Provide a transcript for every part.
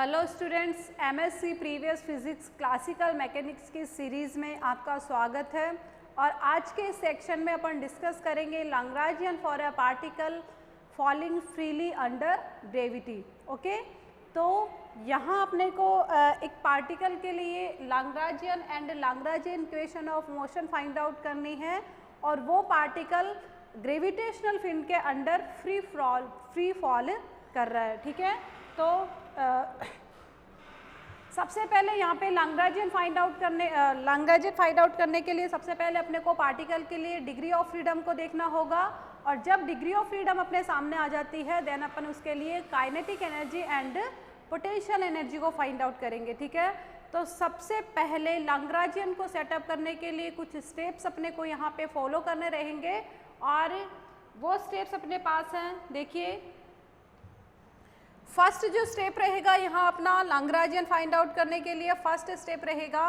Hello students, MSc previous physics classical mechanics की series में आपका स्वागत है। और आज के सेक्शन में अपन डिस्कस करेंगे Lagrangian for a particle falling freely under gravity. Okay, तो यहाँ अपने को एक पार्टिकल के लिए Lagrangian and Lagrangian equation of motion find out करनी है, और वो पार्टिकल ग्रेविटेशनल फील्ड के अंडर फ्री फॉल कर रहा है। ठीक है, तो सबसे पहले यहाँ पे लैग्रांजियन फाइंड आउट करने के लिए सबसे पहले अपने को पार्टिकल के लिए डिग्री ऑफ फ्रीडम को देखना होगा, और जब डिग्री ऑफ फ्रीडम अपने सामने आ जाती है देन अपन उसके लिए kinetic energy and potential energy को फाइंड आउट करेंगे। ठीक है, तो सबसे पहले लैग्रांजियन को सेटअप करने के लिए कुछ स्टेप्स अपने को यहाँ पे फॉलो करने रहेंगे, और वो स्टेप्स अपने पास हैं। देखिए, फर्स्ट जो स्टेप रहेगा यहाँ अपना लैग्रांजियन फाइंड आउट करने के लिए फर्स्ट स्टेप रहेगा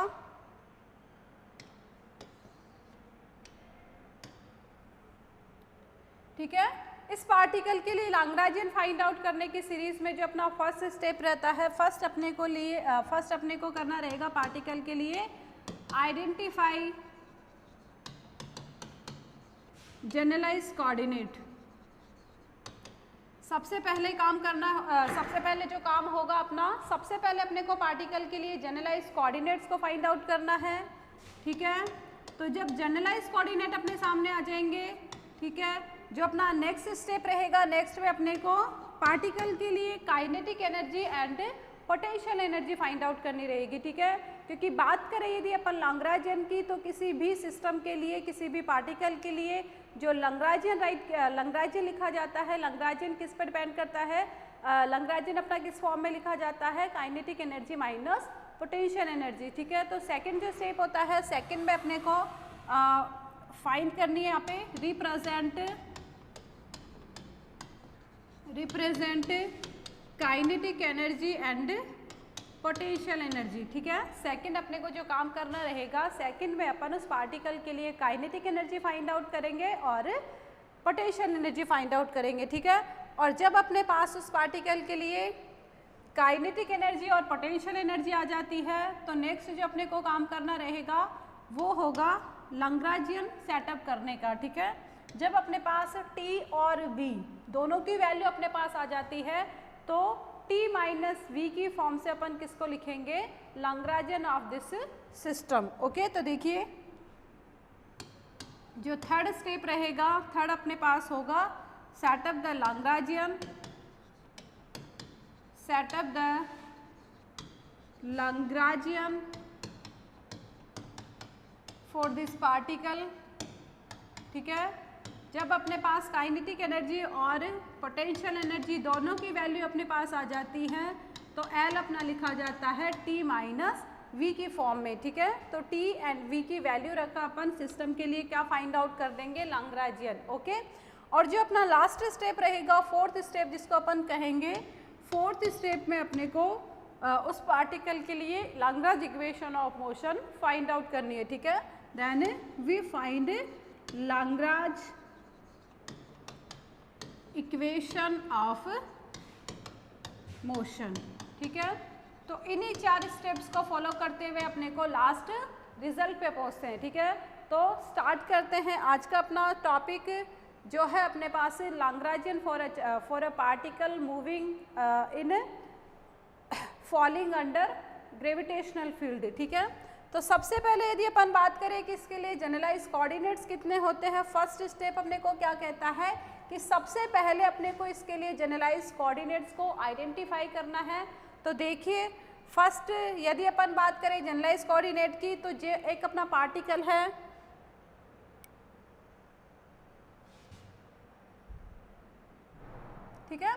ठीक है, इस पार्टिकल के लिए लैग्रांजियन फाइंड आउट करने की सीरीज में जो अपना फर्स्ट स्टेप रहता है, फर्स्ट अपने को करना रहेगा पार्टिकल के लिए आइडेंटिफाई जनरलाइज कोऑर्डिनेट। सबसे पहले जो काम होगा अपना, सबसे पहले अपने को पार्टिकल के लिए जनरलाइज कोऑर्डिनेट्स को फाइंड आउट करना है। ठीक है, तो जब जनरलाइज कोऑर्डिनेट अपने सामने आ जाएंगे, ठीक है, जो अपना नेक्स्ट स्टेप रहेगा, नेक्स्ट में अपने को पार्टिकल के लिए kinetic energy and potential energy find out करनी रहेगी। ठीक है, क्योंकि बात करें यदि अपन लैग्रांजियन की, तो किसी भी सिस्टम के लिए, किसी भी पार्टिकल के लिए जो लैग्रांजियन लिखा जाता है, लैग्रांजियन किस पर डिपेंड करता है, लैग्रांजियन अपना किस फॉर्म में लिखा जाता है, kinetic energy minus potential energy. ठीक है, तो सेकंड जो स्टेप होता है, सेकंड में अपने को फाइंड करनी है यहाँ पे represent kinetic energy and potential energy. ठीक है, सेकंड अपने को जो काम करना रहेगा, सेकंड में अपन उस पार्टिकल के लिए काइनेटिक एनर्जी फाइंड आउट करेंगे और पोटेंशियल एनर्जी फाइंड आउट करेंगे। ठीक है, और जब अपने पास उस पार्टिकल के लिए काइनेटिक एनर्जी और पोटेंशियल एनर्जी आ जाती है, तो नेक्स्ट जो अपने को काम करना रहेगा वो होगा लैग्रांजियन सेटअप करने का। ठीक है, जब अपने पास T और V दोनों की वैल्यू अपने पास आ जाती है, तो T माइनस V की फॉर्म से अपन किसको लिखेंगे, Lagrangian of this system. Okay, तो देखिए जो थर्ड स्टेप रहेगा, थर्ड अपने पास होगा setup the Lagrangian for this particle. ठीक है, जब अपने पास काइनेटिक एनर्जी और पोटेंशियल एनर्जी दोनों की वैल्यू अपने पास आ जाती है, तो L अपना लिखा जाता है T माइनस V की फॉर्म में। ठीक है, तो T एंड V की वैल्यू रखा अपन सिस्टम के लिए क्या फाइंड आउट कर देंगे, लैग्रांजियन। ओके, और जो अपना लास्ट स्टेप रहेगा, फोर्थ स्टेप जिसको अपन कहेंगे, फोर्थ स्टेप में अपने को उस पार्टिकल के लिए Lagrange equation of motion find out करनी है। ठीक है, then we find Lagrange equation of motion. ठीक है, तो इन्हीं चार स्टेप्स को फॉलो करते हुए अपने को लास्ट रिजल्ट पे पहुंचते हैं। ठीक है, तो स्टार्ट करते हैं आज का अपना टॉपिक जो है अपने पास Lagrangian for a particle moving in falling under gravitational field. ठीक है, तो सबसे पहले यदि अपन बात करें कि इसके लिए जनरलाइज कोऑर्डिनेट्स कितने होते हैं, फर्स्ट स्टेप अपने को क्या कहता है कि सबसे पहले अपने को इसके लिए जनरलाइज कोऑर्डिनेट्स को आइडेंटिफाई करना है। तो देखिए, फर्स्ट यदि अपन बात करें जनरलाइज कोऑर्डिनेट की, तो जो एक अपना पार्टिकल है, ठीक है,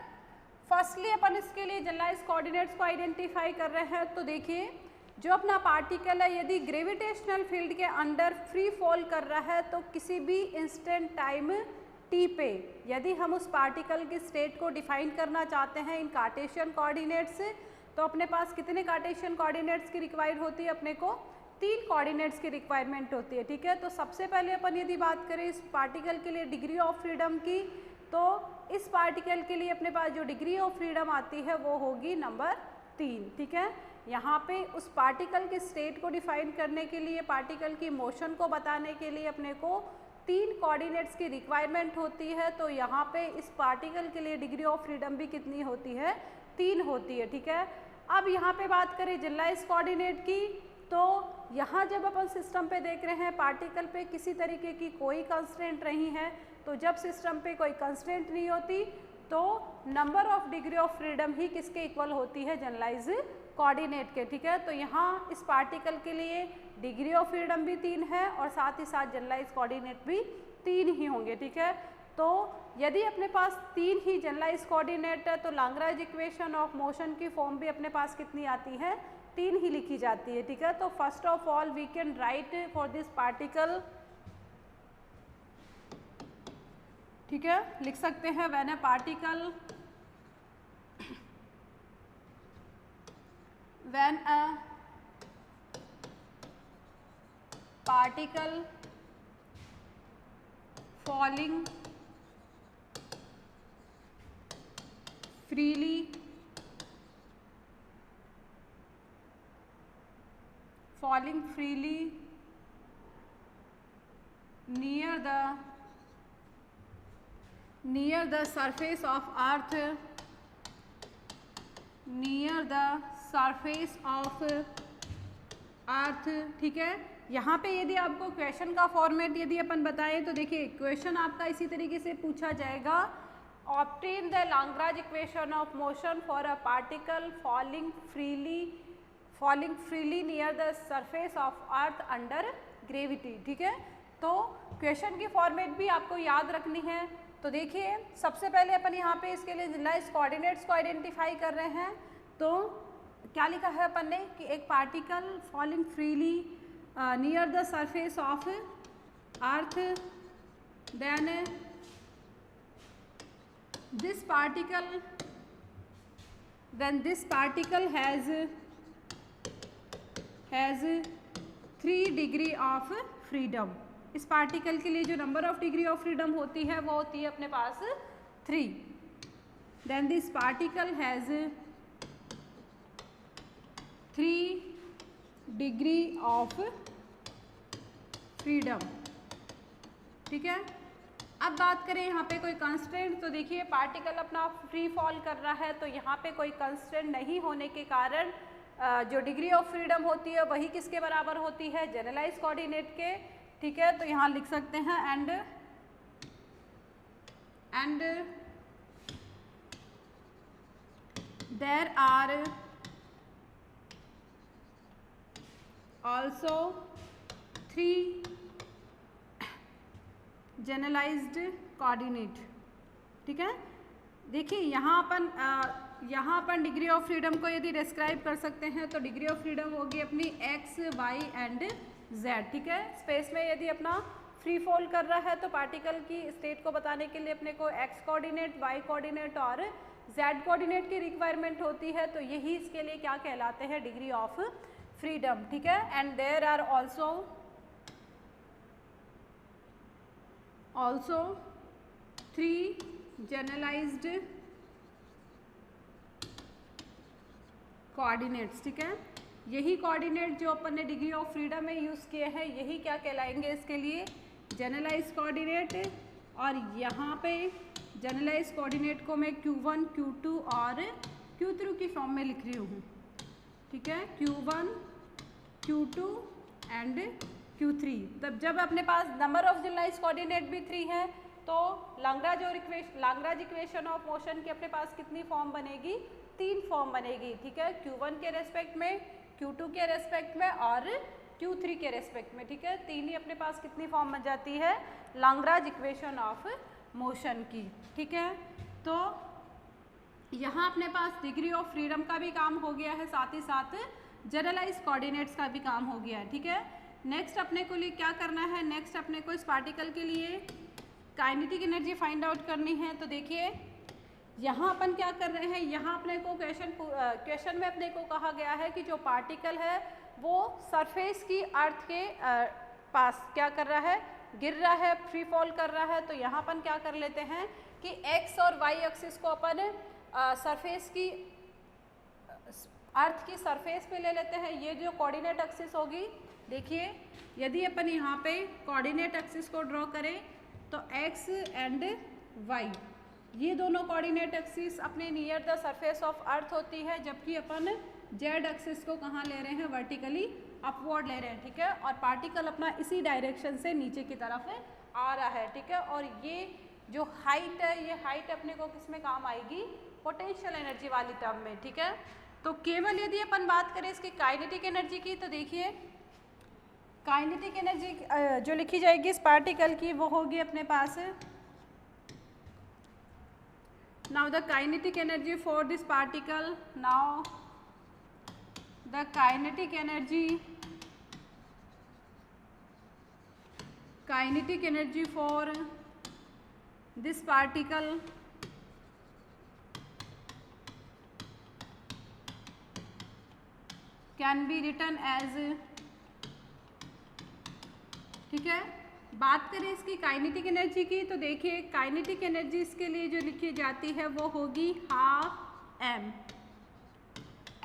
फर्स्टली अपन इसके लिए जनरलाइज कोऑर्डिनेट्स को आइडेंटिफाई कर रहे हैं। तो देखिए, जो अपना पार्टिकल है यदि ग्रेविटेशनल फील्ड के अंडर फ्री फॉल कर रहा है, तो किसी भी इंस्टेंट टाइम T पे यदि हम उस पार्टिकल की स्टेट को डिफाइन करना चाहते हैं इन कार्टेशियन कोऑर्डिनेट्स, तो अपने पास कितने कार्टेशियन कोऑर्डिनेट्स की रिक्वायर्ड होती है, अपने को 3 कोऑर्डिनेट्स की रिक्वायरमेंट होती है। ठीक है, तो सबसे पहले अपन यदि बात करें इस पार्टिकल के लिए डिग्री ऑफ फ्रीडम की, तो इस पार्टिकल के लिए अपने पास जो डिग्री ऑफ फ्रीडम आती है वो होगी नंबर 3, ठीक है। यहाँ पे उस पार्टिकल के स्टेट को डिफाइन करने के लिए, पार्टिकल की मोशन को बताने के लिए अपने को 3 कोऑर्डिनेट्स की रिक्वायरमेंट होती है। तो यहाँ पे इस पार्टिकल के लिए डिग्री ऑफ फ्रीडम भी कितनी होती है? 3 होती है, ठीक है। अब यहाँ पे बात करें जनरलाइज कोऑर्डिनेट की, तो यहाँ जब अपन सिस्टम पे देख रहे हैं पार्टिकल पे किसी तरीके की कोई कंस्ट्रेंट नहीं है, तो जब सिस्टम पे कोई कंस्ट्रेंट नहीं होती तो number of degree of freedom ही किसके इक्वल होती है? जनरलाइज कोऑर्डिनेट के, ठीक है। तो यहाँ इस पार्टिकल के लिए डिग्री ऑफ फ्रीडम भी 3 है और साथ ही साथ जनरलाइज कोऑर्डिनेट भी 3 ही होंगे, ठीक है। तो यदि अपने पास 3 ही जनरलाइज कोऑर्डिनेट है तो लाग्रांज इक्वेशन ऑफ मोशन की फॉर्म भी अपने पास कितनी आती है? 3 ही लिखी जाती है, ठीक है। तो first of all we can write for this particle, ठीक है, लिख सकते हैं when a particle falling freely near the surface of earth, ठीक है। यहाँ पे यदि आपको क्वेश्चन का फॉर्मेट यदि अपन बताएं तो देखिए क्वेश्चन आपका इसी तरीके से पूछा जाएगा, obtain the Lagrange equation of motion for a particle falling freely near the surface of earth under gravity, ठीक है। तो क्वेश्चन की फॉर्मेट भी आपको याद रखनी है। तो देखिए सबसे पहले अपन यहाँ पे इसके लिए जनरलाइज कोऑर्डिनेट्स को आइडेंटिफाई कर रहे हैं। तो क्या लिखा है अपन ने कि एक particle falling freely near the surface of earth, then this particle has 3 degree of freedom. इस पार्टिकल के लिए जो number of degree of freedom होती है वो होती है अपने पास 3। Then this particle has 3 degree of freedom, ठीक है। अब बात करें यहाँ पे कोई कंस्ट्रेंट, तो देखिए पार्टिकल अपना फ्री फॉल कर रहा है, तो यहाँ पे कोई कंस्ट्रेंट नहीं होने के कारण जो डिग्री ऑफ फ्रीडम होती है वही किसके बराबर होती है? जनरलाइज कोऑर्डिनेट के, ठीक है। तो यहाँ लिख सकते हैं and there are also 3 generalised coordinate, ठीक है। देखिए यहाँ अपन डिग्री ऑफ फ्रीडम को यदि डिस्क्राइब कर सकते हैं तो डिग्री ऑफ फ्रीडम होगी अपनी x, y एंड z, ठीक है। स्पेस में यदि अपना फ्री फॉल कर रहा है तो पार्टिकल की स्टेट को बताने के लिए अपने को x कोऑर्डिनेट, y कोऑर्डिनेट और z कोऑर्डिनेट की रिक्वायरमेंट होती है। तो यही इसके लिए क्या कहलाते हैं? डिग्री ऑफ फ्रीडम, ठीक है। And there are also 3 generalised coordinates, ठीक है। यही कोऑर्डिनेट जो अपन ने डिग्री ऑफ फ्रीडम में यूज़ किए हैं यही क्या कहलाएंगे इसके लिए? Generalise coordinate. और यहाँ पे जनरलाइज कोऑर्डिनेट को मैं Q1, Q2 और Q3 की फॉर्म में लिख रही हूँ, ठीक है। Q1, Q2 and Q3। तब जब अपने पास नंबर ऑफ जनरलाइज कोऑर्डिनेट भी 3 है तो लाग्रांज इक्वेशन ऑफ मोशन की अपने पास कितनी फॉर्म बनेगी? 3 फॉर्म बनेगी, ठीक है। Q1 के रेस्पेक्ट में, Q2 के रेस्पेक्ट में और Q3 के रेस्पेक्ट में, ठीक है। 3 ही अपने पास कितनी फॉर्म बन जाती है? लाग्रांज इक्वेशन ऑफ मोशन की, ठीक है। तो यहाँ अपने पास डिग्री ऑफ फ्रीडम का भी काम हो गया है, साथ ही साथ जनरलाइज कोऑर्डिनेट्स का भी काम हो गया है, ठीक है। नेक्स्ट अपने को लिए क्या करना है? नेक्स्ट अपने को इस पार्टिकल के लिए काइनेटिक एनर्जी फाइंड आउट करनी है। तो देखिए यहाँ अपन क्या कर रहे हैं, यहाँ अपने को क्वेश्चन में अपने को कहा गया है कि जो पार्टिकल है वो सरफेस की अर्थ के पास क्या कर रहा है? गिर रहा है, फ्री फॉल कर रहा है। तो यहाँ अपन क्या कर लेते हैं कि x और y एक्सिस को अपन सरफेस की अर्थ की सरफेस पे ले लेते हैं, ये जो कोऑर्डिनेट एक्सिस होगी, देखिए यदि अपन यहाँ पे कोऑर्डिनेट एक्सिस को ड्रॉ करें तो x एंड y ये दोनों कोऑर्डिनेट एक्सिस अपने नियर द सरफेस ऑफ अर्थ होती है, जबकि अपन z एक्सिस को कहाँ ले रहे हैं, वर्टिकली अपवर्ड ले रहे हैं, ठीक है। और पार्टिकल अपना इसी डायरेक्शन से नीचे की तरफ आ रहा है, ठीक है। और ये जो हाइट है, ये हाइट अपने को किस में काम आएगी, पोटेंशियल एनर्जी वाली टर्म में, ठीक है। तो केवल यदि अपन बात करें इसकी काइनेटिक एनर्जी की, तो देखिए काइनेटिक एनर्जी जो लिखी जाएगी इस पार्टिकल की वो होगी अपने पास, now the kinetic energy for this particle, now the kinetic energy for this particle can be written as, ठीक है। बात करें इसकी काइनेटिक एनर्जी की, तो देखिए काइनेटिक एनर्जी इसके लिए जो लिखी जाती है वो होगी half m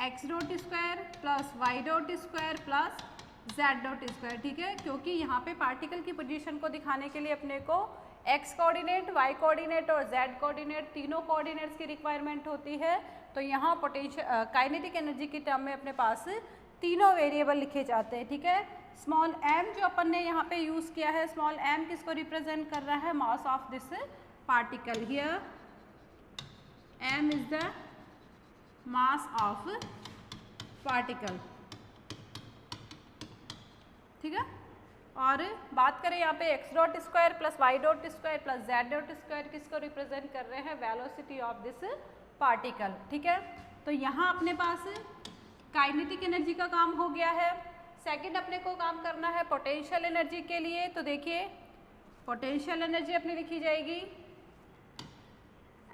x dot square plus y dot square plus z dot square, ठीक है। क्योंकि यहाँ पे पार्टिकल की पोजीशन को दिखाने के लिए अपने को x कोऑर्डिनेट, y कोऑर्डिनेट और z कोऑर्डिनेट तीनों कोऑर्डिनेट्स की रिक्वायरमेंट होती है। तो यहाँ पोटेंशियल काइनेटिक एनर्जी की टर्म में अपने पास तीनों वेरिएबल लिखे जाते हैं, ठीक है। स्मॉल m जो अपन ने यहाँ पे यूज़ किया है, स्मॉल m किसको रिप्रेजेंट कर रहा है, mass of this particle, here m is the mass of particle, ठीक है। और बात करें यहाँ पे x dot square plus y dot square plus z dot square किसको रिप्रेजेंट कर रहे हैं, वेलोसिटी ऑफ दिस पार्टिकल, ठीक है। तो यहाँ अपने पास काइनेटिक एनर्जी का काम हो गया है। सेकंड अपने को काम करना है पोटेंशियल एनर्जी के लिए, तो देखिए पोटेंशियल एनर्जी अपनी लिखी जाएगी,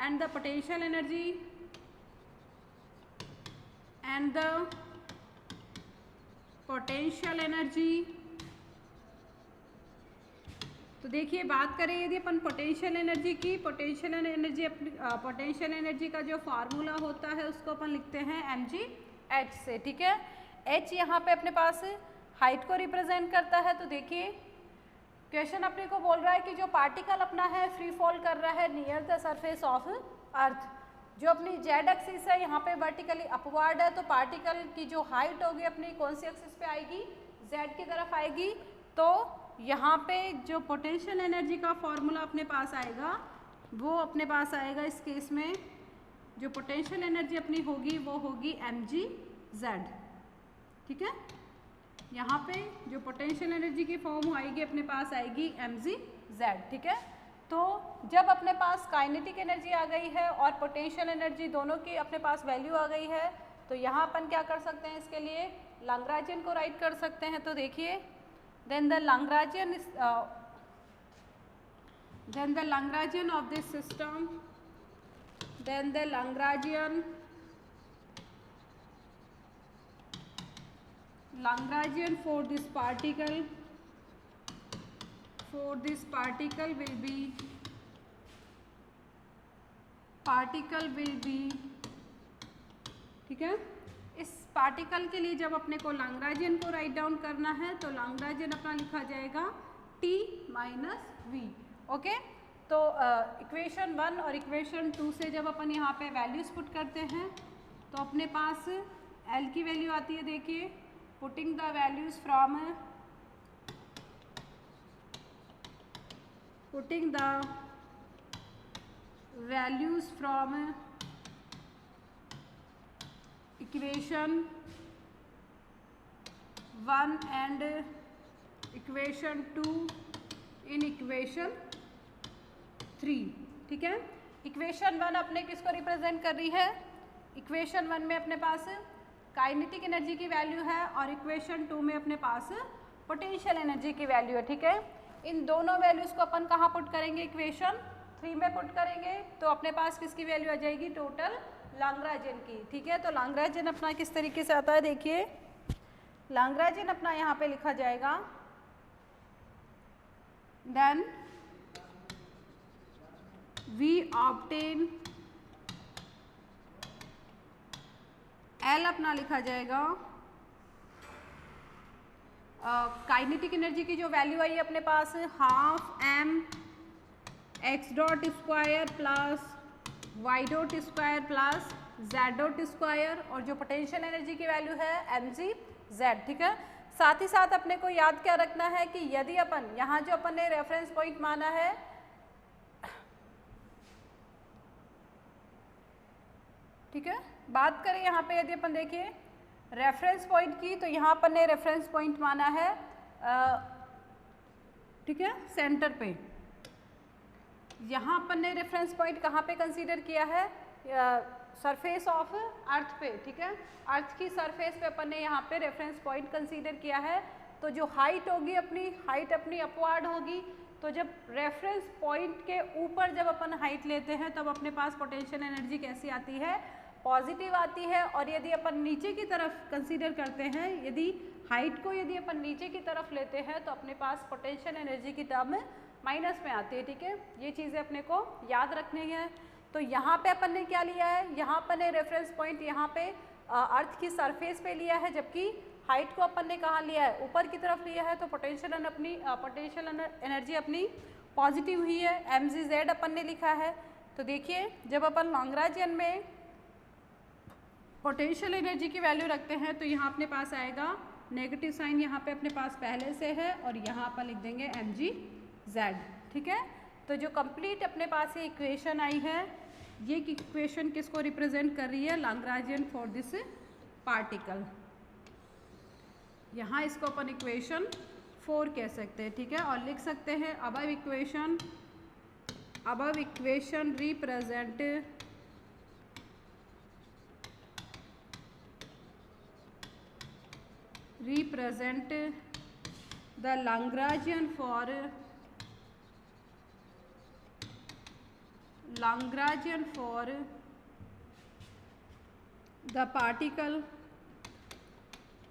एंड द पोटेंशियल एनर्जी तो देखिए बात करें यदि अपन पोटेंशियल एनर्जी की, पोटेंशियल एनर्जी का जो फार्मूला होता है उसको अपन लिखते हैं mgh से, ठीक है। h यहाँ पे अपने पास हाइट को रिप्रेजेंट करता है। तो देखिए क्वेश्चन अपने को बोल रहा है कि जो पार्टिकल अपना है फ्री फॉल कर रहा है नियर द सरफेस ऑफ अर्थ, जो अपनी z एक्सिस है यहाँ पे वर्टिकली अपवर्ड है, तो पार्टिकल की जो हाइट होगी अपनी कौन सी एक्सिस पे आएगी, z की तरफ आएगी। तो यहाँ पे जो पोटेंशियल एनर्जी का फॉर्मूला अपने पास आएगा वो अपने पास आएगा इस केस में, जो पोटेंशियल एनर्जी अपनी होगी वो होगी mgz, ठीक है। यहाँ पे जो पोटेंशियल एनर्जी की फॉर्म आएगी अपने पास आएगी mgz, ठीक है। तो जब अपने पास काइनेटिक एनर्जी आ गई है और पोटेंशियल एनर्जी दोनों की अपने पास वैल्यू आ गई है, तो यहाँ अपन क्या कर सकते हैं, इसके लिए लैग्रांजियन को राइट कर सकते हैं। तो देखिए then the Lagrangian of this system, then the Lagrangian for this particle will be, ठीक है। इस पार्टिकल के लिए जब अपने को लैग्रांजियन को राइट डाउन करना है तो लैग्रांजियन अपना लिखा जाएगा t माइनस v, ओके। तो इक्वेशन 1 और इक्वेशन 2 से जब अपन यहाँ पे वैल्यूज पुट करते हैं तो अपने पास l की वैल्यू आती है, देखिए putting the values from equation 1 and equation 2 in equation 3, ठीक है। इक्वेशन 1 अपने किसको रिप्रेजेंट कर रही है, इक्वेशन 1 में अपने पास काइनेटिक एनर्जी की वैल्यू है और इक्वेशन 2 में अपने पास पोटेंशियल एनर्जी की वैल्यू है, ठीक है। इन दोनों वैल्यूज को अपन कहाँ पुट करेंगे, इक्वेशन 3 में पुट करेंगे, तो अपने पास किसकी वैल्यू आ जाएगी, टोटल लैग्रांजियन की, ठीक है। तो लैग्रांजियन अपना किस तरीके से आता है, देखिए लैग्रांजियन अपना यहाँ पे लिखा जाएगा, देन वी ऑब्टेन एल अपना लिखा जाएगा काइनेटिक एनर्जी की जो वैल्यू आई है अपने पास half M x dot square plus Y dot square plus Z dot square, और जो पोटेंशियल एनर्जी की वैल्यू है एम जी जेड। ठीक है, साथ ही साथ अपने को याद क्या रखना है कि यदि अपन यहाँ जो अपन ने रेफरेंस पॉइंट माना है, ठीक है, बात करें यहाँ पे यदि अपन देखिए रेफरेंस पॉइंट की, तो यहाँ अपन ने रेफरेंस पॉइंट माना है ठीक है सेंटर पे। यहाँ अपन ने रेफरेंस पॉइंट कहाँ पे कंसीडर किया है, सरफेस ऑफ अर्थ पे। ठीक है, अर्थ की सरफेस पे अपन ने यहाँ पे रेफरेंस पॉइंट कंसीडर किया है। तो जो हाइट होगी अपनी, हाइट अपनी अपवर्ड होगी, तो जब रेफरेंस पॉइंट के ऊपर जब अपन हाइट लेते हैं तब अपने पास पोटेंशियल एनर्जी कैसी आती है, पॉजिटिव आती है। और यदि अपन नीचे की तरफ कंसीडर करते हैं, यदि हाइट को यदि अपन नीचे की तरफ लेते हैं तो अपने पास पोटेंशियल एनर्जी की टर्म माइनस में आती है। ठीक है, ये चीज़ें अपने को याद रखनी है। तो यहाँ पे अपन ने क्या लिया है, यहाँ अपन ने रेफरेंस पॉइंट यहाँ पे अर्थ की सरफेस पे लिया है, जबकि हाइट को अपन ने कहाँ लिया है, ऊपर की तरफ लिया है। तो पोटेंशियल एनर्जी अपनी पॉजिटिव हुई है, एम जी जेड अपन ने लिखा है। तो देखिए जब अपन लैग्रेंजियन में पोटेंशियल एनर्जी की वैल्यू रखते हैं तो यहाँ अपने पास आएगा नेगेटिव साइन, यहाँ पे अपने पास पहले से है, और यहाँ पर लिख देंगे एम जी जेड। ठीक है, तो जो कंप्लीट अपने पास ये इक्वेशन आई है, ये इक्वेशन किसको रिप्रेजेंट कर रही है, लैग्रेंजियन फॉर दिस पार्टिकल। यहाँ इसको अपन इक्वेशन 4 कह सकते हैं। ठीक है, और लिख सकते हैं above equation represent the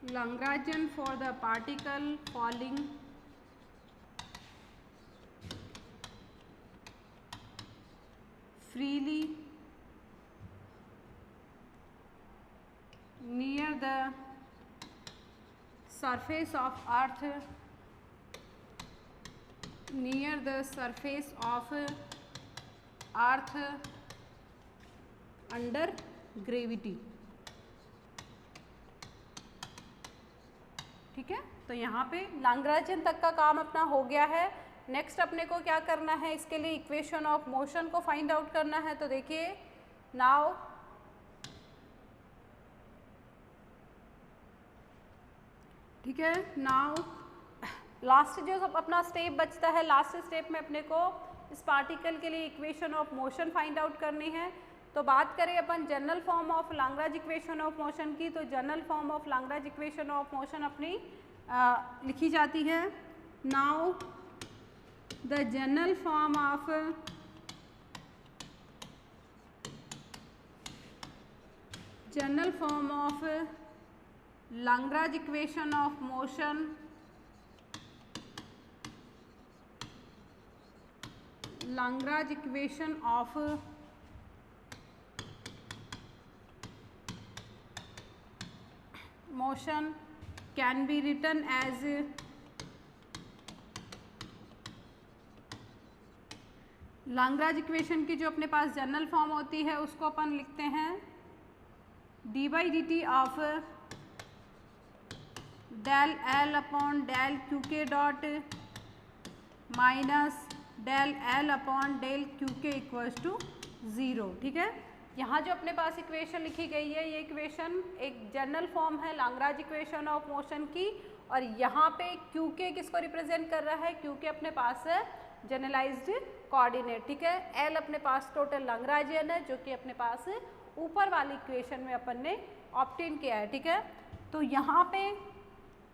Lagrangian for the particle falling freely near the surface of earth under gravity। ठीक है, तो यहाँ पे लैग्रेंजियन तक का काम अपना हो गया है। नेक्स्ट अपने को क्या करना है, इसके लिए इक्वेशन ऑफ मोशन को फाइंड आउट करना है। तो देखिए नाउ ठीक है, नाउ लास्ट जो अपना स्टेप बचता है, लास्ट स्टेप में अपने को इस पार्टिकल के लिए equation of motion find out करनी है। तो बात करें अपन general form of Lagrange equation of motion की, तो general form of Lagrange equation of motion अपनी लिखी जाती है। Now the general form of Lagrange equation of motion can be written as Lagrange equation की जो अपने पास जनरल फॉर्म होती है उसको अपन लिखते हैं D by D T of del L upon del Q के dot minus del L upon del Q के इक्वल्स टू 0। ठीक है, यहाँ जो अपने पास इक्वेशन लिखी गई है ये इक्वेशन एक जनरल फॉर्म है लैग्रेंज इक्वेशन ऑफ मोशन की, और यहाँ पे क्यू के किसको रिप्रेजेंट कर रहा है, क्यू के अपने पास है जनरलाइज्ड कोऑर्डिनेट। ठीक है, एल अपने पास टोटल लैग्रेंजियन है जो कि अपने पास ऊपर वाली इक्वेशन में अपन ने ऑब्टेन किया है। ठीक है, तो यहाँ पे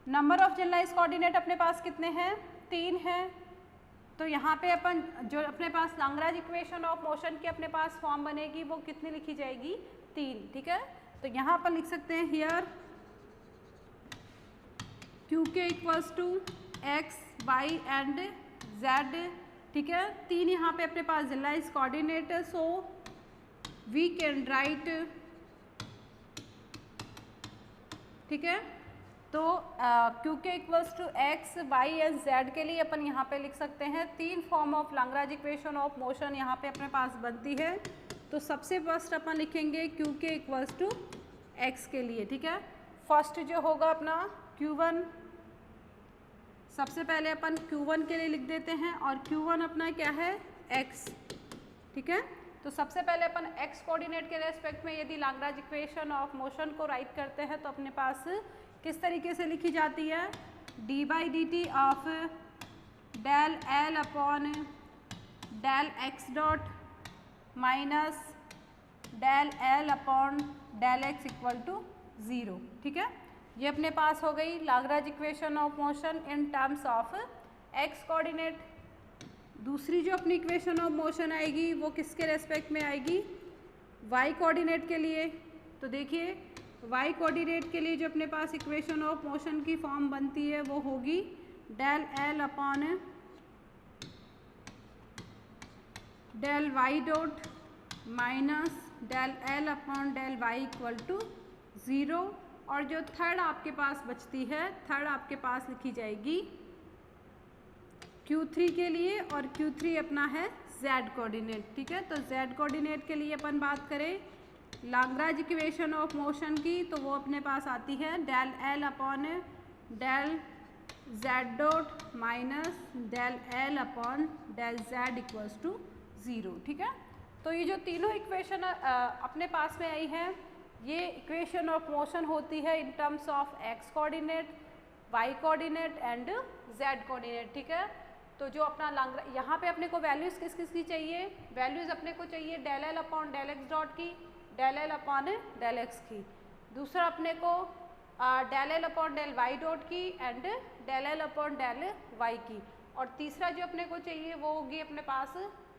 नंबर ऑफ जनरलाइज्ड कोऑर्डिनेट अपने पास कितने हैं, 3 हैं। तो यहाँ पे अपन जो अपने पास लैग्रेंज इक्वेशन ऑफ मोशन की अपने पास फॉर्म बनेगी वो कितनी लिखी जाएगी, 3। ठीक है, तो यहाँ अपन लिख सकते हैं हियर क्यू के equals to x y and z. ठीक है, 3 यहाँ पे अपने पास जनरलाइज्ड कोऑर्डिनेट है, सो वी कैन राइट ठीक है। तो क्यू के equals to x y and z के लिए अपन यहाँ पे लिख सकते हैं 3 form of Lagrange equation of motion यहाँ पे अपने पास बनती है। तो सबसे फर्स्ट अपन लिखेंगे क्यू के इक्वल्स टू एक्स के लिए, ठीक है। फर्स्ट जो होगा अपना Q1, सबसे पहले अपन Q1 के लिए लिख देते हैं और Q1 अपना क्या है x, ठीक है। तो सबसे पहले अपन x कोऑर्डिनेट के रेस्पेक्ट में यदि लैग्रेंज इक्वेशन ऑफ मोशन को राइट करते हैं तो अपने पास किस तरीके से लिखी जाती है, D by D T of del L upon del x dot minus del L upon del x equal to 0, ठीक है। ये अपने पास हो गई Lagrange equation of motion in terms of x coordinate. दूसरी जो अपनी इक्वेशन ऑफ मोशन आएगी वो किसके रेस्पेक्ट में आएगी, वाई कोऑर्डिनेट के लिए। तो देखिए वाई कोऑर्डिनेट के लिए जो अपने पास इक्वेशन ऑफ मोशन की फॉर्म बनती है वो होगी del L upon del Y dot minus del L upon del y equal to 0। और जो थर्ड आपके पास बचती है, थर्ड आपके पास लिखी जाएगी Q3 के लिए और Q3 अपना है Z कोऑर्डिनेट, ठीक है। तो Z कोऑर्डिनेट के लिए अपन बात करें लैग्रेंज इक्वेशन ऑफ मोशन की तो वो अपने पास आती है del L upon del Z dot minus del L upon del Z equals to 0, ठीक है। तो ये जो तीनों इक्वेशन अपने पास में आई है ये इक्वेशन ऑफ मोशन होती है in terms of x coordinate, y coordinate and z coordinate, ठीक है। तो जो अपना लैग्रेंज यहाँ पे अपने को वैल्यूज़ किस किस की चाहिए, वैल्यूज़ अपने को चाहिए del L upon del x dot की, del L upon del x की। दूसरा अपने को del L upon del Y dot की and del L upon del Y की। और तीसरा जो अपने को चाहिए वो होगी अपने पास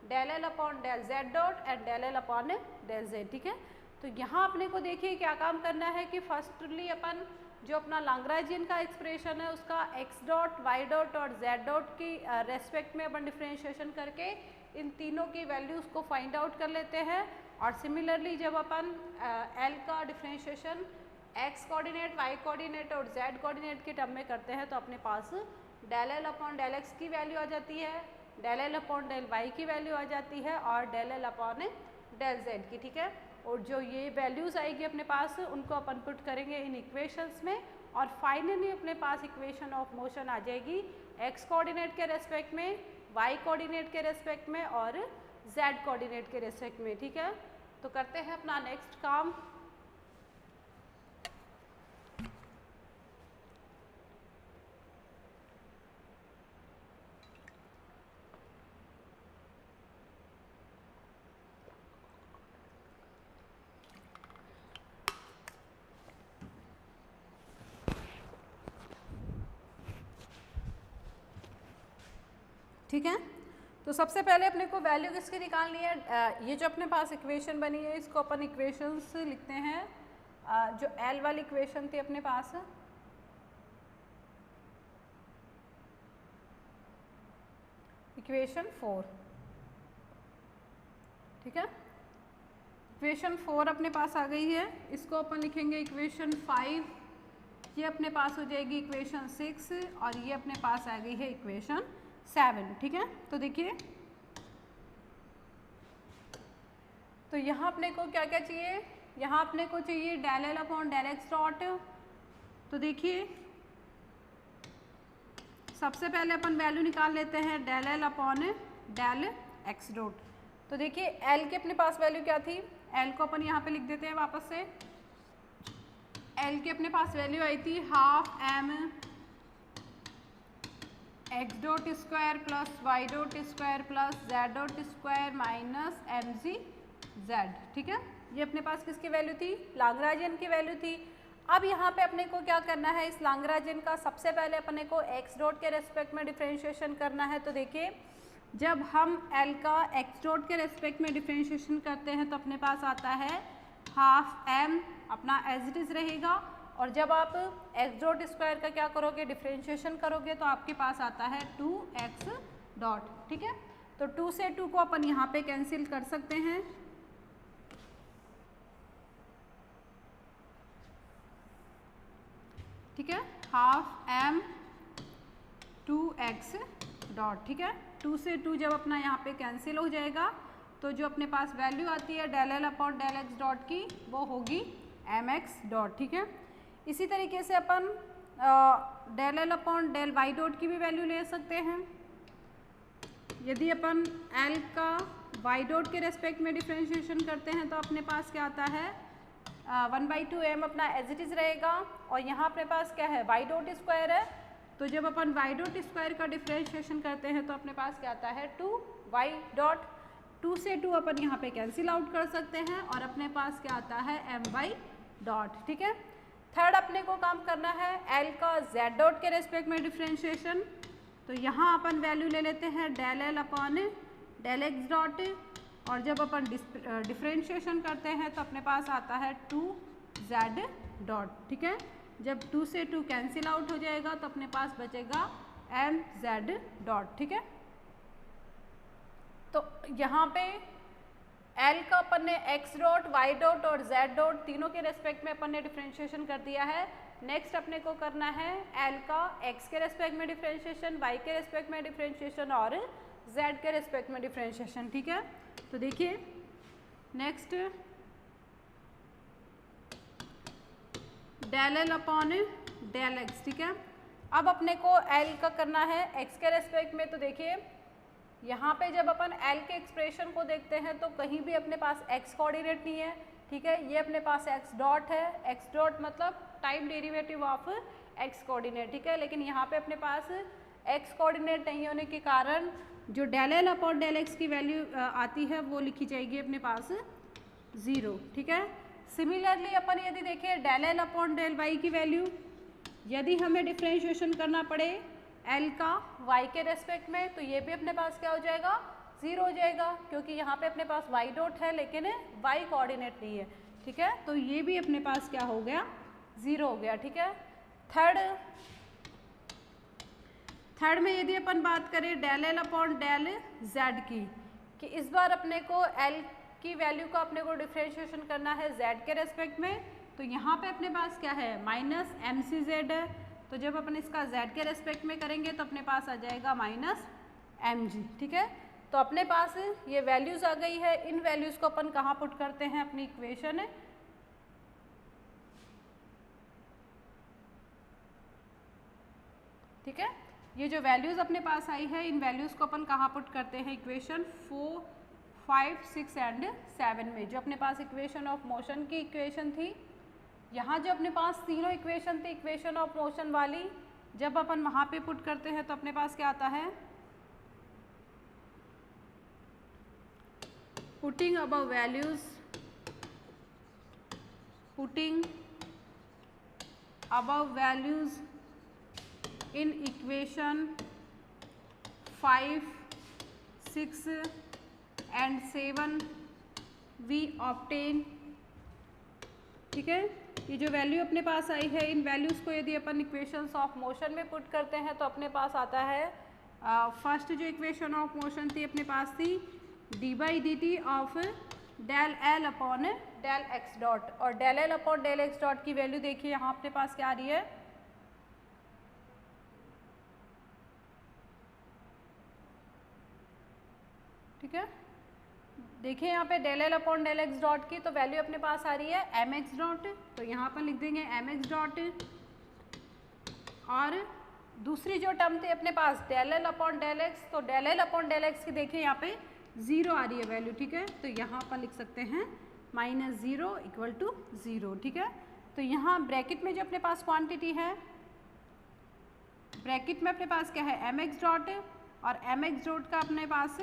del L upon del Z dot and del L upon del Z, ठीक है। तो यहाँ अपने को देखिए क्या काम करना है कि फर्स्टली अपन जो अपना लैग्रेंजियन का एक्सप्रेशन है उसका x डॉट वाई डॉट और z डॉट की रेस्पेक्ट में अपन डिफ्रेंशिएशन करके इन तीनों की वैल्यूज़ को फाइंड आउट कर लेते हैं। और सिमिलरली जब अपन l का differentiation x coordinate, y coordinate और z कोऑर्डिनेट के टर्म में करते हैं तो अपने पास del L upon del x की वैल्यू आ जाती है, del L upon del Y की वैल्यू आ जाती है और del L upon del Z की, ठीक है। और जो ये वैल्यूज़ आएगी अपने पास उनको अपन पुट करेंगे इन इक्वेशंस में और फाइनली अपने पास इक्वेशन ऑफ मोशन आ जाएगी एक्स कोऑर्डिनेट के रेस्पेक्ट में, वाई कोऑर्डिनेट के रेस्पेक्ट में और जेड कोऑर्डिनेट के रेस्पेक्ट में, ठीक है। तो करते हैं अपना नेक्स्ट काम। ठीक है। तो सबसे पहले अपने को वैल्यू किसकी निकालनी है, ये जो अपने पास इक्वेशन बनी है इसको अपन इक्वेशंस लिखते हैं। जो L वाली इक्वेशन थी अपने पास इक्वेशन 4, ठीक है। इक्वेशन 4 अपने पास आ गई है, इसको अपन लिखेंगे इक्वेशन 5, ये अपने पास हो जाएगी इक्वेशन 6 और ये अपने पास आ गई है इक्वेशन 7, ठीक है। तो देखिए तो यहाँ अपने को क्या क्या चाहिए, यहाँ अपने को चाहिए del L upon del x dot. तो देखिए सबसे पहले अपन वैल्यू निकाल लेते हैं del L upon del x dot. तो देखिए एल के अपने पास वैल्यू क्या थी, एल को अपन यहाँ पे लिख देते हैं वापस से। एल के अपने पास वैल्यू आई थी half M x dot square plus Y dot square plus Z dot square minus m जी जेड, ठीक है। ये अपने पास किसकी वैल्यू थी, लैग्रेंजियन की वैल्यू थी। अब यहाँ पे अपने को क्या करना है, इस लैग्रेंजियन का सबसे पहले अपने को एक्स डॉट के रेस्पेक्ट में डिफ्रेंशिएशन करना है। तो देखिए जब हम एल का एक्स डॉट के रेस्पेक्ट में डिफ्रेंशिएशन करते हैं तो अपने पास आता है हाफ एम अपना एज इट इज़ रहेगा और जब आप एक्स डॉट स्क्वायर का क्या करोगे, डिफ्रेंशिएशन करोगे तो आपके पास आता है 2x डॉट, ठीक है। तो 2 से 2 को अपन यहाँ पे कैंसिल कर सकते हैं। ठीक है, हाफ m 2x डॉट, ठीक है। 2 से 2 जब अपना यहाँ पे कैंसिल हो जाएगा तो जो अपने पास वैल्यू आती है del L upon del x dot की वो होगी mx डॉट, ठीक है। इसी तरीके से अपन del L upon del Y dot की भी वैल्यू ले सकते हैं। यदि अपन l का y डॉट के रेस्पेक्ट में डिफ्रेंशिएशन करते हैं तो अपने पास क्या आता है 1/2 m अपना एज इट इज़ रहेगा, और यहाँ अपने पास क्या है y डॉट स्क्वायर है, तो जब अपन y डॉट स्क्वायर का डिफ्रेंशिएशन करते हैं तो अपने पास क्या आता है 2y डॉट। 2 से 2 अपन यहाँ पे कैंसिल आउट कर सकते हैं और अपने पास क्या आता है my डॉट, ठीक है। थर्ड अपने को काम करना है l का z डॉट के रेस्पेक्ट में डिफ्रेंशिएशन, तो यहाँ अपन वैल्यू ले लेते हैं del L upon del x dot, और जब अपन डिफ्रेंशिएशन करते हैं तो अपने पास आता है 2z डॉट, ठीक है। जब 2 से 2 कैंसिल आउट हो जाएगा तो अपने पास बचेगा mz डॉट, ठीक है। तो यहाँ पे l का अपन ने x डॉट y डॉट और z डॉट तीनों के रेस्पेक्ट में अपन ने डिफ्रेंशिएशन कर दिया है। नेक्स्ट अपने को करना है l का x के रेस्पेक्ट में डिफ्रेंशिएशन, y के रेस्पेक्ट में डिफ्रेंशिएशन और z के रेस्पेक्ट में डिफ्रेंशिएशन, ठीक है। तो देखिए next del L upon del x, ठीक है। अब अपने को l का करना है x के रेस्पेक्ट में, तो देखिए यहाँ पे जब अपन l के एक्सप्रेशन को देखते हैं तो कहीं भी अपने पास x कोऑर्डिनेट नहीं है, ठीक है। ये अपने पास x डॉट है, x डॉट मतलब time derivative of x coordinate, ठीक है। लेकिन यहाँ पे अपने पास x कोऑर्डिनेट नहीं होने के कारण जो del L upon del x की वैल्यू आती है वो लिखी जाएगी अपने पास 0, ठीक है। सिमिलरली अपन यदि देखें del L upon del Y की वैल्यू, यदि हमें डिफ्रेंशिएशन करना पड़े l का y के रेस्पेक्ट में तो ये भी अपने पास क्या हो जाएगा 0 हो जाएगा, क्योंकि यहाँ पे अपने पास y डॉट है लेकिन y कोऑर्डिनेट नहीं है, ठीक है। तो ये भी अपने पास क्या हो गया 0 हो गया, ठीक है। थर्ड में यदि अपन बात करें del L upon del z की, कि इस बार अपने को l की वैल्यू का अपने को डिफ्रेंशिएशन करना है z के रेस्पेक्ट में, तो यहाँ पे अपने पास क्या है माइनस एम सी जेड है, तो जब अपन इसका z के रेस्पेक्ट में करेंगे तो अपने पास आ जाएगा माइनस एम जी, ठीक है। तो अपने पास ये वैल्यूज़ आ गई है, इन वैल्यूज़ को अपन कहाँ पुट करते हैं अपनी इक्वेशन, ठीक है। ये जो वैल्यूज़ अपने पास आई है इन वैल्यूज़ को अपन कहाँ पुट करते हैं इक्वेशन 4, 5, 6 एंड 7 में। जो अपने पास इक्वेशन ऑफ मोशन की इक्वेशन थी, यहाँ जो अपने पास तीनों इक्वेशन थी इक्वेशन ऑफ मोशन वाली, जब अपन वहाँ पे पुट करते हैं तो अपने पास क्या आता है putting above values, putting above values in equation 5, 6 and 7 we obtain, ठीक है। ये जो वैल्यू अपने पास आई है इन वैल्यूज़ को यदि अपन इक्वेशंस ऑफ मोशन में पुट करते हैं तो अपने पास आता है फर्स्ट जो इक्वेशन ऑफ मोशन थी अपने पास थी D by D T of del L upon del x dot, और del L upon del x dot की वैल्यू देखिए यहाँ अपने पास क्या आ रही है ठीक है। देखिए यहाँ पे del L upon del x dot की तो वैल्यू अपने पास आ रही है एम एक्स डॉट, तो यहाँ पर लिख देंगे एम एक्स डॉट, और दूसरी जो टर्म थी अपने पास del L upon del X, तो del L upon del x की देखिए यहाँ पे 0 आ रही है वैल्यू, ठीक है। तो यहाँ पर लिख सकते हैं -0 इक्वल टू 0, ठीक है। तो यहाँ ब्रैकेट में जो अपने पास क्वांटिटी है, ब्रैकेट में अपने पास क्या है एम एक्स डॉट, और एम एक्स डॉट का अपने पास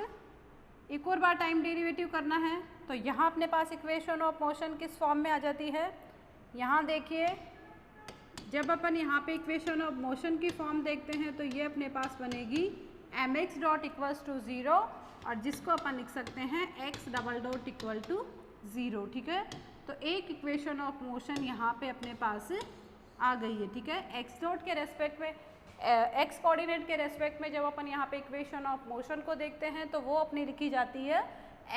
एक और बार टाइम डेरिवेटिव करना है, तो यहाँ अपने पास इक्वेशन ऑफ मोशन किस फॉर्म में आ जाती है, यहाँ देखिए जब अपन यहाँ पे इक्वेशन ऑफ मोशन की फॉर्म देखते हैं तो ये अपने पास बनेगी m x dot equals to 0, और जिसको अपन लिख सकते हैं x double dot equal to 0, ठीक है। तो एक इक्वेशन ऑफ मोशन यहाँ पे अपने पास आ गई है, ठीक है। एक्स डॉट के रेस्पेक्ट में एक्स कोऑर्डिनेट के रेस्पेक्ट में जब अपन यहाँ पे इक्वेशन ऑफ मोशन को देखते हैं तो वो अपनी लिखी जाती है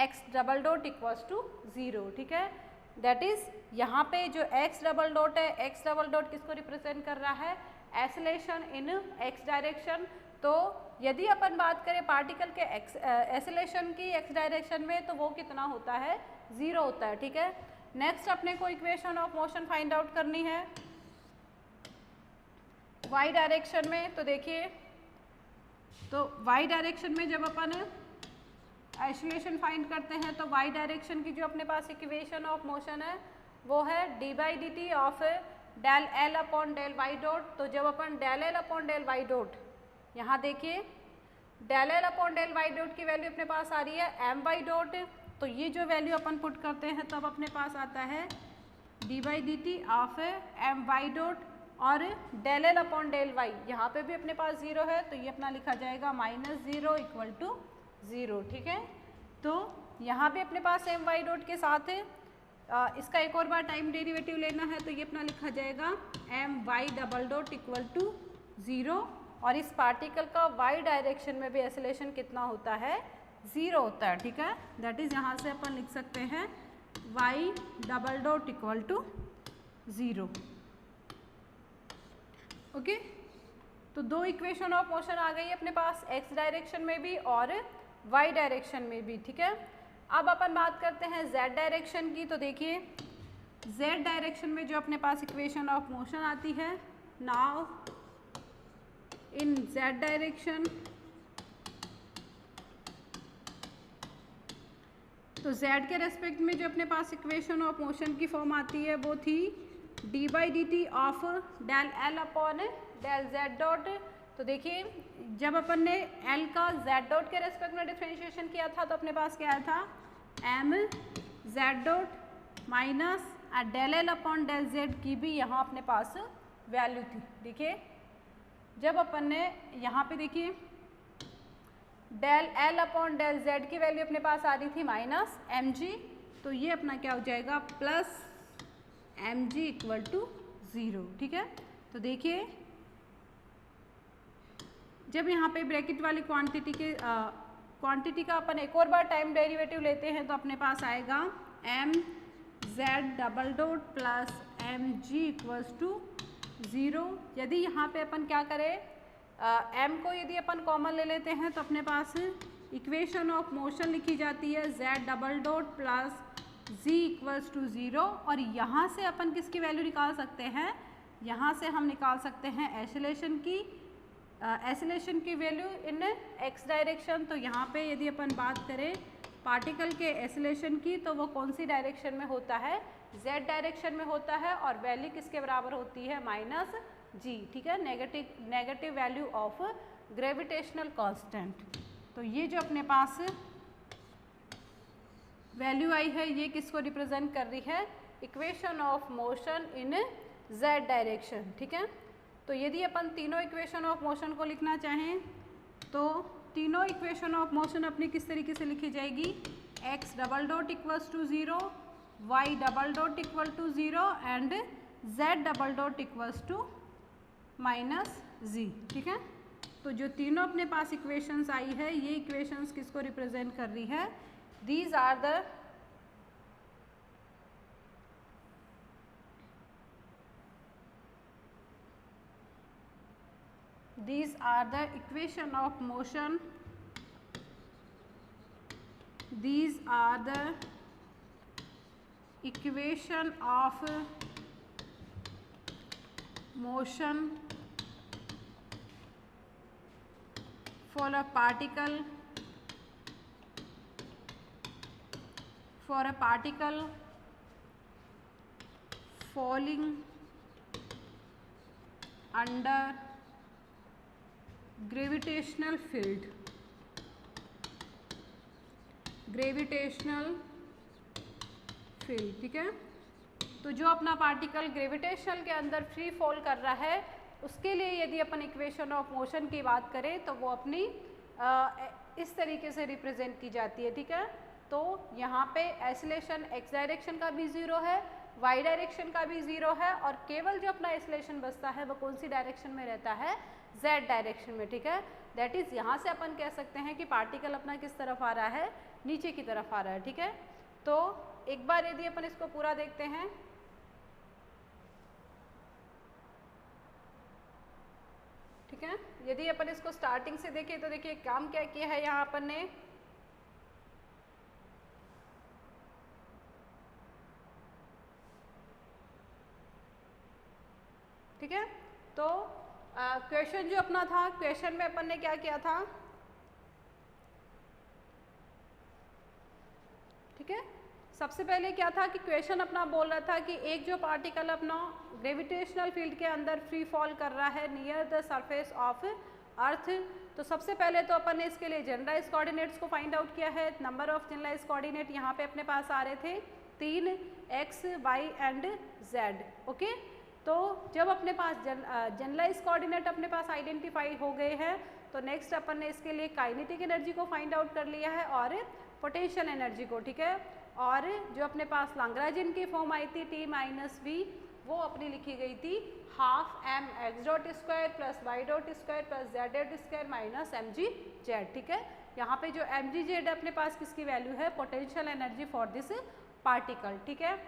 x double dot equals to 0, ठीक है। दैट इज यहाँ पे जो x डबल डॉट है, x डबल डॉट किसको रिप्रेजेंट कर रहा है, एक्सेलेरेशन इन x डायरेक्शन। तो यदि अपन बात करें पार्टिकल के एक्सेलेरेशन की x डायरेक्शन में तो वो कितना होता है, 0 होता है, ठीक है। नेक्स्ट अपने को equation of motion find out करनी है y डायरेक्शन में। तो देखिए, तो y डायरेक्शन में जब अपन एक्सेलरेशन फाइंड करते हैं तो y डायरेक्शन की जो अपने पास इक्वेशन ऑफ मोशन है वो है D by D T of del L upon del Y dot. तो जब अपन del L upon del Y dot, यहाँ देखिए del L upon del Y dot की वैल्यू अपने पास आ रही है एम वाई डॉट। तो ये जो वैल्यू अपन पुट करते हैं तब अपने पास आता है D by D T of M Y dot, और del L upon del Y यहाँ पे भी अपने पास 0 है तो ये अपना लिखा जाएगा -0 इक्वल टू 0, ठीक है। तो यहाँ पे अपने पास एम वाई डॉट के साथ इसका एक और बार टाइम डेरिवेटिव लेना है तो ये अपना लिखा जाएगा m y double dot equal to 0, और इस पार्टिकल का वाई डायरेक्शन में भी एक्सेलरेशन कितना होता है, 0 होता है, ठीक है। दैट इज यहाँ से अपन लिख सकते हैं y double dot equal to 0, okay. तो दो इक्वेशन ऑफ मोशन आ गई अपने पास, एक्स डायरेक्शन में भी और वाई डायरेक्शन में भी, ठीक है। अब अपन बात करते हैं जेड डायरेक्शन की। तो देखिए जेड डायरेक्शन में जो अपने पास इक्वेशन ऑफ मोशन आती है, नाउ इन जेड डायरेक्शन, तो जेड के रेस्पेक्ट में जो अपने पास इक्वेशन ऑफ मोशन की फॉर्म आती है वो थी D by D T of del L upon del Z dot. तो देखिए जब अपन ने एल का जेड डॉट के रेस्पेक्ट में डिफ्रेंशिएशन किया था तो अपने पास क्या आया था, m z dot minus del L upon del Z की भी यहाँ अपने पास वैल्यू थी। देखिए जब अपन ने यहाँ पे देखिए del L upon del Z की वैल्यू अपने पास आ रही थी माइनस एम जी, तो ये अपना क्या हो जाएगा plus m g equal to 0, ठीक है। तो देखिए जब यहाँ पे ब्रैकेट वाली क्वांटिटी का अपन एक और बार टाइम डेरिवेटिव लेते हैं तो अपने पास आएगा m z double dot plus m g equals to 0। यदि यहाँ पे अपन क्या करें, एम को यदि अपन कॉमन ले लेते हैं तो अपने पास इक्वेशन ऑफ मोशन लिखी जाती है z double dot plus g equals to 0, और यहाँ से अपन किसकी वैल्यू निकाल सकते हैं, यहाँ से हम निकाल सकते हैं एक्सेलरेशन की वैल्यू इन एक्स डायरेक्शन। तो यहाँ पे यदि अपन बात करें पार्टिकल के एक्सेलरेशन की तो वो कौन सी डायरेक्शन में होता है, जेड डायरेक्शन में होता है, और वैल्यू किसके बराबर होती है, माइनस जी, ठीक है, negative value of gravitational constant. तो ये जो अपने पास वैल्यू आई है ये किसको रिप्रेजेंट कर रही है, equation of motion in z direction, ठीक है। तो यदि अपन तीनों इक्वेशन ऑफ मोशन को लिखना चाहें तो तीनों इक्वेशन ऑफ मोशन अपनी किस तरीके से लिखी जाएगी, X double dot equals to 0, Y double dot equal to 0 and Z double dot equals to minus G, ठीक है। तो जो तीनों अपने पास इक्वेशंस आई है ये इक्वेशंस किसको रिप्रेजेंट कर रही है, these are the equation of motion, these are the equation of motion for a particle falling under gravitational field, ठीक है। तो जो अपना पार्टिकल ग्रेविटेशनल के अंदर फ्री फॉल कर रहा है उसके लिए यदि अपन इक्वेशन ऑफ मोशन की बात करें तो वो अपनी इस तरीके से रिप्रेजेंट की जाती है, ठीक है। तो यहाँ पे एक्सेलरेशन एक्स डायरेक्शन का भी 0 है, वाई डायरेक्शन का भी 0 है, और केवल जो अपना एक्सेलरेशन बचता है वो कौन सी डायरेक्शन में रहता है, जेड डायरेक्शन में, ठीक है। दैट इज यहाँ से अपन कह सकते हैं कि पार्टिकल अपना किस तरफ आ रहा है, नीचे की तरफ आ रहा है, ठीक है। तो एक बार यदि अपन इसको पूरा देखते हैं, ठीक है, यदि अपन इसको स्टार्टिंग से देखें तो देखिए काम क्या किया है यहाँ अपन ने, ठीक है। तो क्वेश्चन जो अपना था, क्वेश्चन में अपन ने क्या किया था, ठीक है। सबसे पहले क्या था कि क्वेश्चन अपना बोल रहा था कि एक जो पार्टिकल अपना ग्रेविटेशनल फील्ड के अंदर फ्री फॉल कर रहा है नियर द सरफेस ऑफ अर्थ। तो सबसे पहले तो अपन ने इसके लिए जनरलाइज कोऑर्डिनेट्स को फाइंड आउट किया है। नंबर ऑफ जनरलाइज कोऑर्डिनेट यहाँ पे अपने पास आ रहे थे 3, x, y and z। Okay, तो जब अपने पास जनरलाइज कोऑर्डिनेट अपने पास आइडेंटिफाई हो गए हैं तो नेक्स्ट अपन ने इसके लिए काइनेटिक एनर्जी को फाइंड आउट कर लिया है और पोटेंशियल एनर्जी को, ठीक है। और जो अपने पास लैग्रांजियन की फॉर्म आई थी t माइनस v, वो अपनी लिखी गई थी half m x dot square plus y dot square plus z dot square minus mg z, ठीक है। यहाँ पे जो mg z अपने पास किसकी वैल्यू है, potential energy for this particle, ठीक है।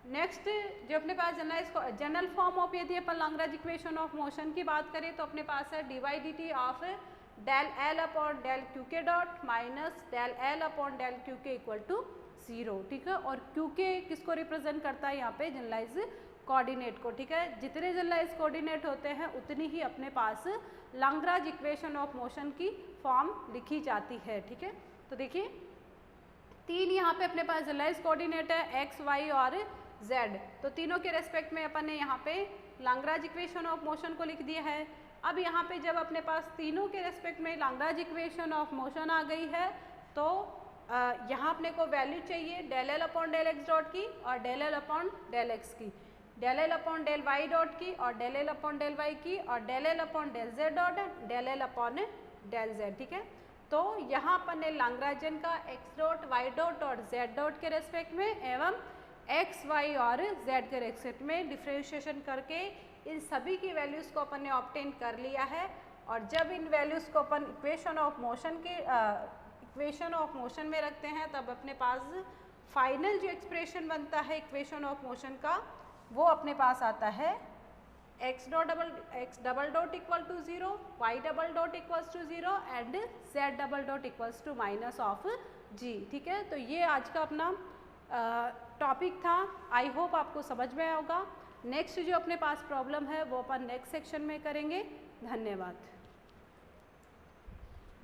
नेक्स्ट जो अपने पास जनरल फॉर्म ऑफ, यदि अपन लैग्रांज इक्वेशन ऑफ मोशन की बात करें तो अपने पास है dy dt of del L upon del Q के dot minus del L upon del Q k equal to 0, ठीक है। और क्यू के किसको रिप्रेजेंट करता है यहाँ पे, जनरलाइज कोऑर्डिनेट को, ठीक है। जितने जनरलाइज कोऑर्डिनेट होते हैं उतनी ही अपने पास लैग्रांज इक्वेशन ऑफ मोशन की फॉर्म लिखी जाती है, ठीक है। तो देखिए 3 यहाँ पे अपने पास जनरलाइज कोऑर्डिनेट है x, y और z। तो तीनों के रेस्पेक्ट में अपन ने यहाँ पे लैग्रांज इक्वेशन ऑफ मोशन को लिख दिया है। अब यहाँ पे जब अपने पास तीनों के रेस्पेक्ट में लैग्रांज इक्वेशन ऑफ मोशन आ गई है तो यहाँ अपने को वैल्यू चाहिए del L upon del x dot की और del L upon del x की, del L upon del Y dot की और del L upon del Y की और del L upon del Z dot del L upon del Z, ठीक है। तो यहाँ अपन ने लैग्रांजियन का एक्स डॉट वाई डॉट और जेड डॉट के रेस्पेक्ट में एवं एक्स वाई और जेड के रेस्पेक्ट में डिफ्रेंशिएशन करके इन सभी की वैल्यूज़ को अपन ने ऑब्टेन कर लिया है। और जब इन वैल्यूज़ को अपन इक्वेशन ऑफ मोशन में रखते हैं तब अपने पास फाइनल जो एक्सप्रेशन बनता है इक्वेशन ऑफ मोशन का वो अपने पास आता है x double dot equal to 0, y double dot equals to 0 and z double dot equals to minus of g, ठीक है। तो ये आज का अपना टॉपिक था। आई होप आपको समझ में आया होगा। नेक्स्ट जो अपने पास प्रॉब्लम है वो अपन नेक्स्ट सेक्शन में करेंगे। धन्यवाद।